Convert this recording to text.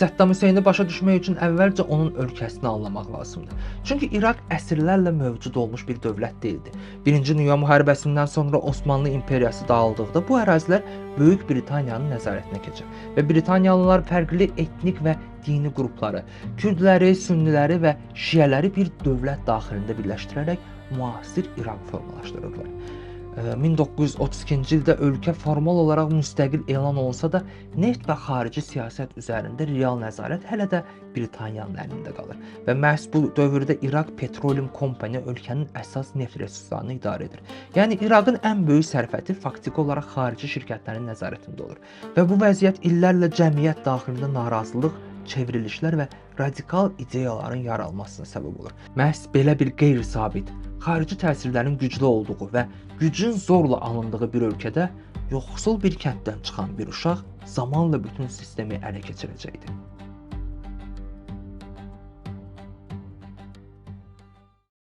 Səddam Hüseyni başa düşmək üçün əvvəlcə onun ölkəsini anlamaq lazımdır. Çünki İraq əsrlərlə mövcud olmuş bir dövlət deyildi. Birinci Dünya müharibəsindən sonra Osmanlı imperiyası dağıldıqda bu ərazilər Böyük Britaniyanın nəzarətinə keçir və Britaniyalılar fərqli etnik və dini qrupları, Kürdləri, Sünniləri və Şiələri bir dövlət daxilində birləşdirərək müasir İraq formalaşdırırlar. 1932-ci ildə ölkə formal olaraq müstəqil elan olunsa da, neft və xarici siyasət üzərində real nəzarət hələ də Britaniyanın əlində qalır və məhz bu dövrdə İraq Petroleum Company ölkənin əsas neft resurslarını idarə edir. Yəni İraqın ən böyük sərvəti faktiki olaraq xarici şirkətlərin nəzarətində olur və bu vəziyyət illərlə cəmiyyət daxilində narazılıq, çevrilişlər və radikal ideyaların yaralmasına səbəb olur. Məhz belə bir qeyri-sabit, xarici təsirlərin güclü olduğu və gücün zorla alındığı bir ölkədə yoxsul bir kənddən çıxan bir uşaq zamanla bütün sistemi ələ keçirəcəkdir.